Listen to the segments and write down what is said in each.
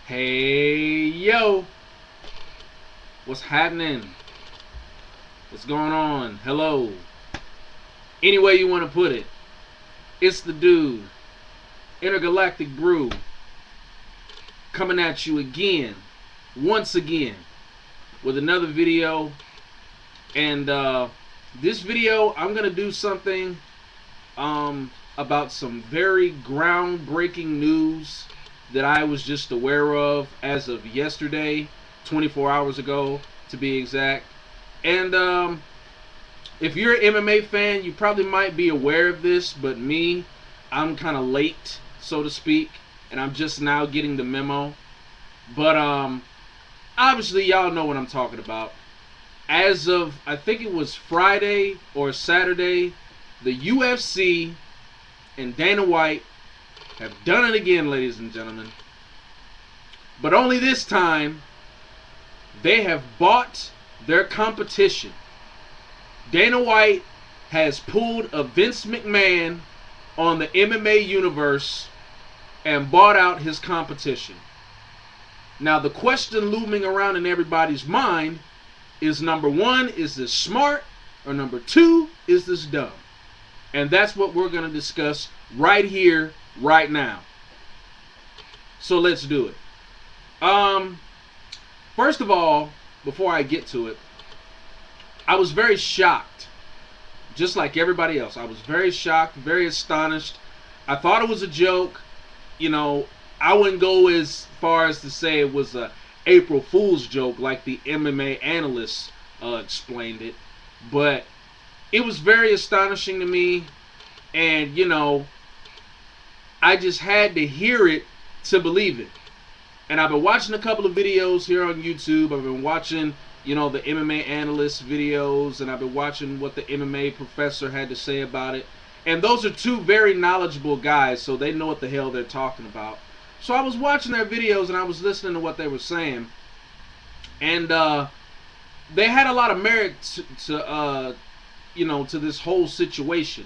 Hey, yo, what's happening? What's going on? Hello. Any way you want to put it, it's the dude, Intergalactic Brew, coming at you again, once again, with another video. And this video, I'm going to do something about some very groundbreaking news that I was just aware of as of yesterday, 24 hours ago to be exact. And if you're an MMA fan, you probably might be aware of this, but me, I'm kind of late, so to speak, and I'm just now getting the memo. But obviously y'all know what I'm talking about. As of, I think it was Friday or Saturday, the UFC and Dana White have done it again, ladies and gentlemen. But only this time, they have bought their competition. Dana White has pulled a Vince Mcmahon on the MMA universe and bought out his competition. Now, the question looming around in everybody's mind is, number one, is this smart? Or number two, is this dumb? And that's what we're going to discuss right here, right now. So let's do it. First of all, before I get to it, I was very shocked. Just like everybody else. I was very shocked, very astonished. I thought it was a joke. You know, I wouldn't go as far as to say it was a April Fool's joke like the MMA analysts explained it. But it was very astonishing to me. And, you know, I just had to hear it to believe it. And I've been watching a couple of videos here on YouTube. I've been watching, you know, the MMA analyst videos, and I've been watching what the MMA professor had to say about it. And those are two very knowledgeable guys, so they know what the hell they're talking about. So I was watching their videos and I was listening to what they were saying. And they had a lot of merit to you know, to this whole situation.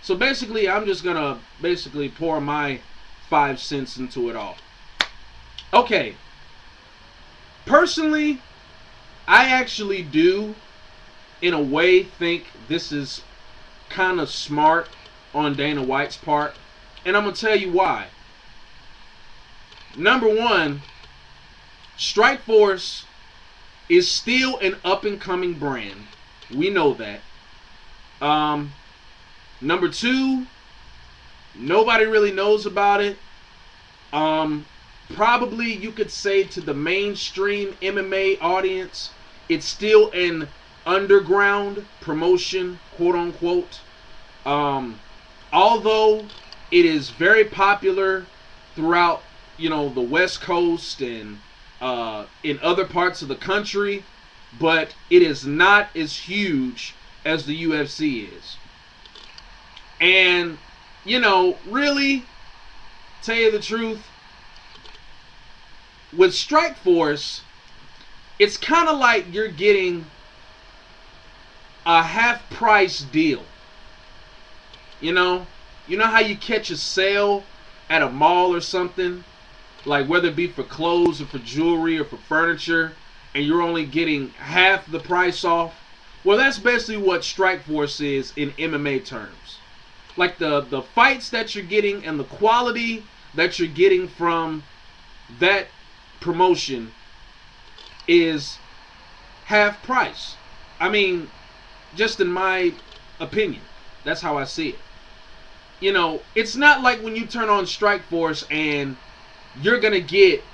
So basically, I'm just going to pour my 5 cents into it all. Okay. Personally, I actually do, in a way, think this is kind of smart on Dana White's part. And I'm going to tell you why. Number one, Strikeforce is still an up-and-coming brand. We know that. Number two, nobody really knows about it. Probably you could say to the mainstream MMA audience, it's still an underground promotion, quote unquote. Although it is very popular throughout, you know, the West Coast and in other parts of the country, but it is not as huge as the UFC is. And, you know, really, tell you the truth, with Strikeforce, it's kind of like you're getting a half-price deal. You know how you catch a sale at a mall or something, like whether it be for clothes or for jewelry or for furniture, and you're only getting half the price off? Well, that's basically what Strikeforce is in MMA terms. Like the fights that you're getting and the quality that you're getting from that promotion is half price. I mean, just in my opinion, that's how I see it. You know, it's not like when you turn on Strikeforce and you're gonna get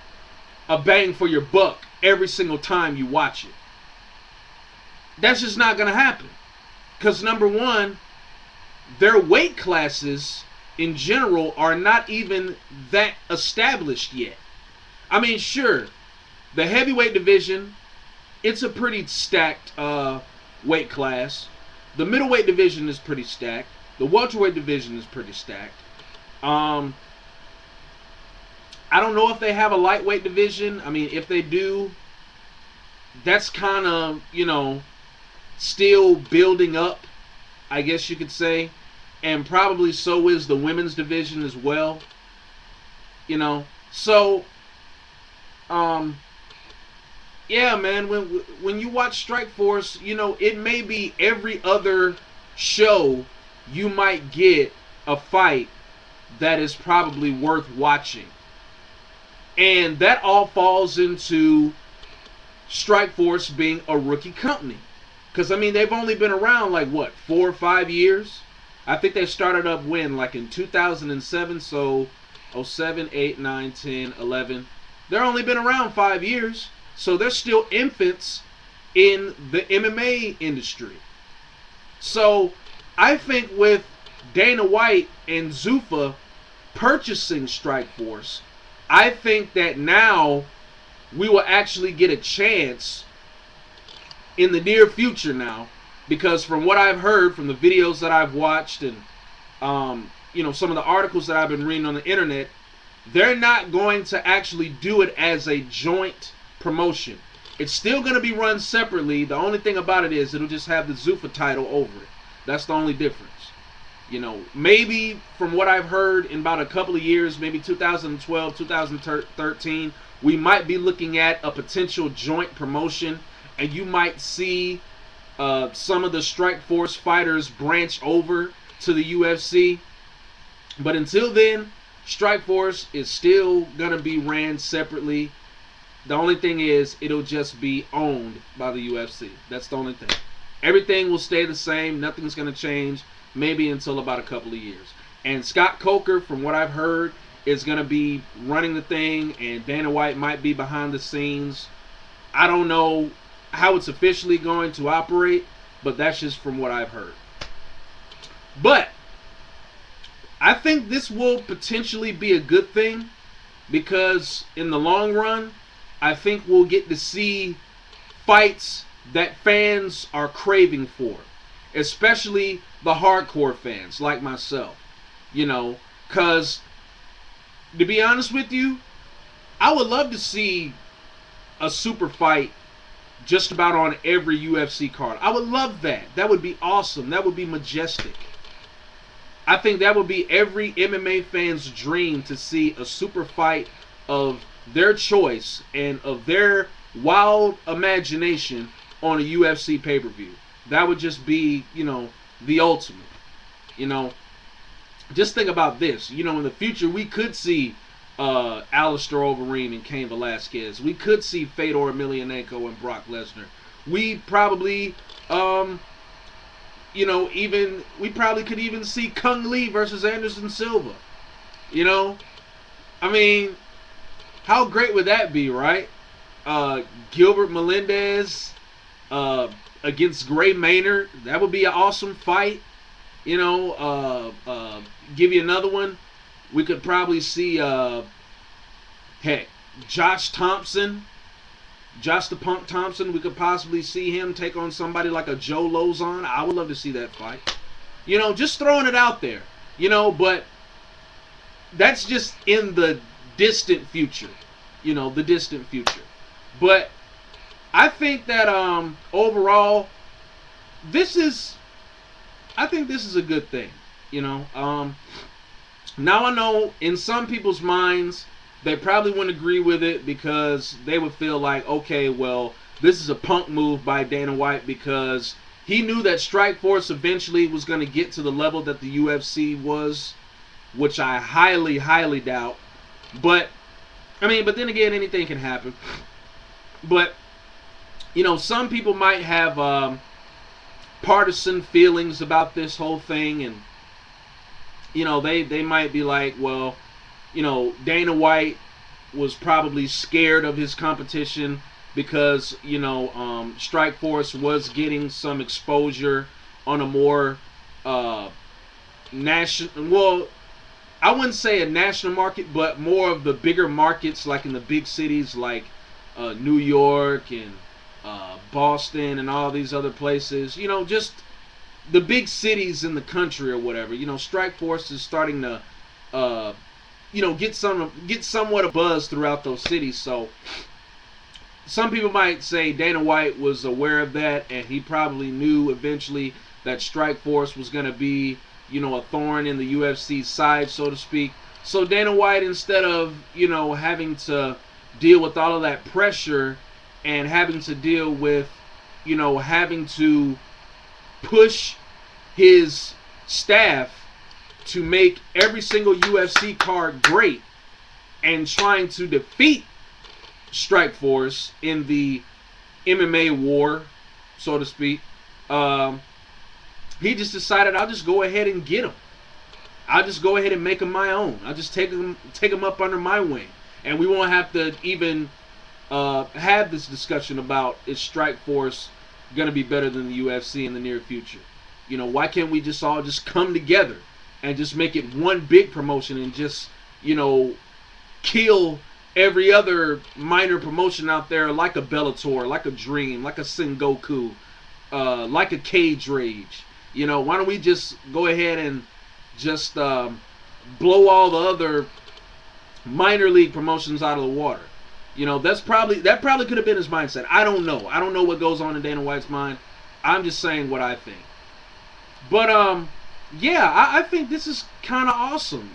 a bang for your buck every single time you watch it. That's just not gonna happen. Because number one, their weight classes in general are not even that established yet. I mean, sure, the heavyweight division, it's a pretty stacked weight class. The middleweight division is pretty stacked. The welterweight division is pretty stacked. I don't know if they have a lightweight division. I mean, if they do, that's kind of, you know, still building up, I guess you could say. And probably so is the women's division as well. You know, so um, yeah, man. When you watch Strikeforce, you know it may be every other show you might get a fight that is probably worth watching, and that all falls into Strikeforce being a rookie company. Because I mean, they've only been around like what 4 or 5 years. I think they started up when like in 2007, so oh 07, 8, 9, 10, 11. They're only been around 5 years, so they're still infants in the MMA industry. So I think with Dana White and Zuffa purchasing Strikeforce, I think that now we will actually get a chance in the near future now, because from what I've heard from the videos that I've watched and some of the articles that I've been reading on the internet, they're not going to actually do it as a joint promotion. It's still going to be run separately. The only thing about it is it'll just have the Zuffa title over it. That's the only difference. Maybe from what I've heard, in about a couple of years, maybe 2012, 2013, we might be looking at a potential joint promotion, and you might see some of the Strikeforce fighters branch over to the UFC. But until then, Strikeforce is still going to be ran separately. The only thing is, it'll just be owned by the UFC. That's the only thing. Everything will stay the same. Nothing's going to change, maybe until about a couple of years. And Scott Coker, from what I've heard, is going to be running the thing, and Dana White might be behind the scenes. I don't know how it's officially going to operate, but that's just from what I've heard. But I think this will potentially be a good thing, because in the long run, I think we'll get to see fights that fans are craving for, especially the hardcore fans like myself. Because to be honest with you, I would love to see a super fight just about on every UFC card. I would love that. That would be awesome. That would be majestic. I think that would be every MMA fan's dream, to see a super fight of their choice and of their wild imagination on a UFC pay-per-view. That would just be, the ultimate. Just think about this. In the future, we could see Alistair Overeem and Cain Velasquez. We could see Fedor Emelianenko and Brock Lesnar. We probably, we probably could even see Kung Lee versus Anderson Silva. I mean, how great would that be, right? Gilbert Melendez against Gray Maynard. That would be an awesome fight. Give you another one. We could probably see, Josh Thompson. Josh the Punk Thompson. We could possibly see him take on somebody like a Joe Lozon. I would love to see that fight. Just throwing it out there. But that's just in the distant future. The distant future. But I think that overall, I think this is a good thing. Now I know in some people's minds, they probably wouldn't agree with it, because they would feel like, okay, well, this is a punk move by Dana White, because he knew that Strikeforce eventually was going to get to the level that the UFC was, which I highly, highly doubt. But then again, anything can happen. But, some people might have partisan feelings about this whole thing, and, they might be like, well, Dana White was probably scared of his competition, because, Strikeforce was getting some exposure on a more national, well, I wouldn't say a national market, but more of the bigger markets, like in the big cities like New York and Boston and all these other places. Just the big cities in the country or whatever. Strikeforce is starting to, get somewhat a buzz throughout those cities. So some people might say Dana White was aware of that, and he probably knew eventually that Strikeforce was going to be, a thorn in the UFC's side, so to speak. So Dana White, instead of, having to deal with all of that pressure and having to deal with, having to push his staff to make every single UFC card great and trying to defeat Strikeforce in the MMA war, so to speak. He just decided, I'll just go ahead and get him. I'll just go ahead and make him my own. I'll just take him up under my wing. And we won't have to even have this discussion about, is Strikeforce going to be better than the UFC in the near future? Why can't we just all just come together and just make it one big promotion and just, kill every other minor promotion out there, like a Bellator, like a Dream, like a Sengoku, like a Cage Rage? Why don't we just go ahead and just blow all the other minor league promotions out of the water? That probably could have been his mindset. I don't know. I don't know what goes on in Dana White's mind. I'm just saying what I think. But yeah, I think this is kind of awesome.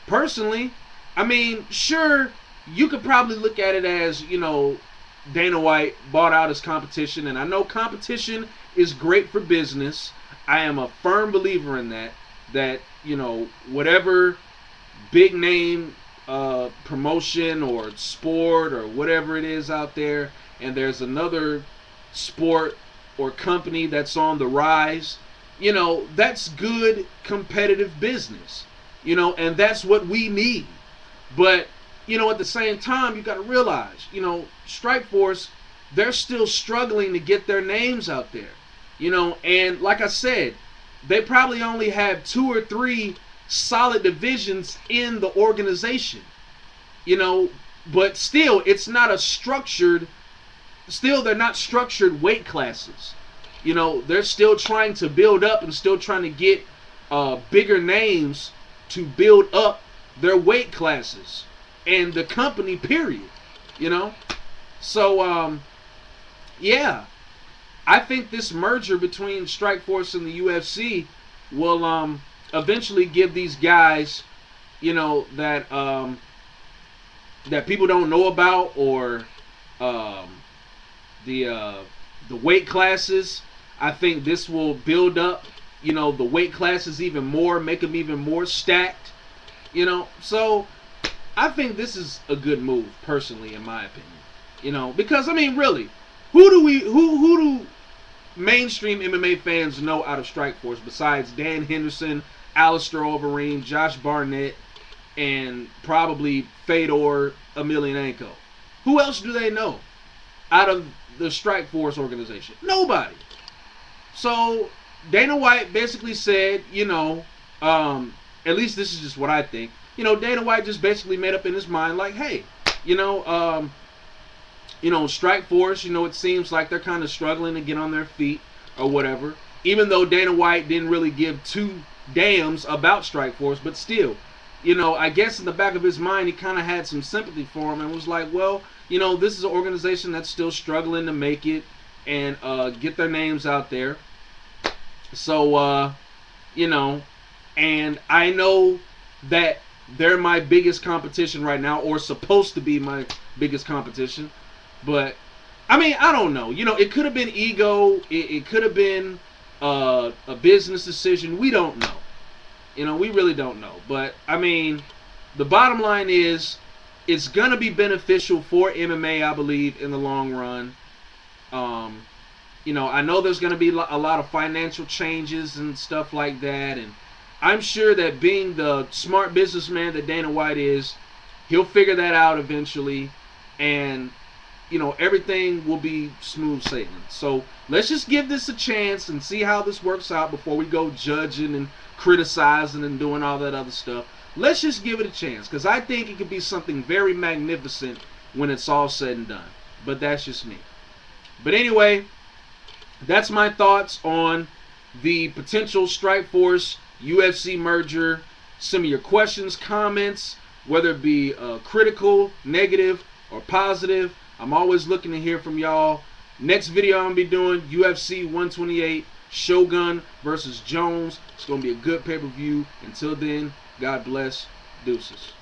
Personally, I mean, sure, you could probably look at it as, Dana White bought out his competition, and I know competition is great for business. I am a firm believer in that. That, whatever big name promotion or sport or whatever it is out there, and there's another sport or company that's on the rise, that's good competitive business, and that's what we need. But, at the same time, you got to realize, Strikeforce, they're still struggling to get their names out there, and like I said, they probably only have 2 or 3 solid divisions in the organization, but still, it's not a structured, they're not structured weight classes. They're still trying to build up and still trying to get bigger names to build up their weight classes and the company, period. So, yeah, I think this merger between Strikeforce and the UFC will eventually give these guys, that that people don't know about, or the weight classes. I think this will build up, the weight classes even more, make them even more stacked. So I think this is a good move, personally, in my opinion. Because I mean, really, who do mainstream MMA fans know out of Strikeforce besides Dan Henderson, Alistair Overeem, Josh Barnett, and probably Fedor Emelianenko? Who else do they know out of the Strikeforce organization? Nobody. So Dana White basically said, at least this is just what I think. Dana White just basically made up in his mind, like, hey, Strikeforce, it seems like they're kind of struggling to get on their feet or whatever. Even though Dana White didn't really give 2 damns about Strikeforce, but still, I guess in the back of his mind, he kind of had some sympathy for him and was like, well, this is an organization that's still struggling to make it and get their names out there. So, and I know that they're my biggest competition right now, or supposed to be my biggest competition. But, I mean, I don't know. It could have been ego. It could have been a business decision. We don't know. We really don't know. But, I mean, the bottom line is, it's going to be beneficial for MMA, I believe, in the long run. I know there's going to be a lot of financial changes and stuff like that. And I'm sure that, being the smart businessman that Dana White is, he'll figure that out eventually. And, everything will be smooth sailing. So let's just give this a chance and see how this works out before we go judging and criticizing and doing all that other stuff. Let's just give it a chance, because I think it could be something very magnificent when it's all said and done. But that's just me. But anyway, that's my thoughts on the potential Strikeforce UFC merger. Send me your questions, comments, whether it be critical, negative, or positive. I'm always looking to hear from y'all. Next video I'm going to be doing UFC 128, Shogun versus Jones. It's going to be a good pay-per-view. Until then, God bless. Deuces.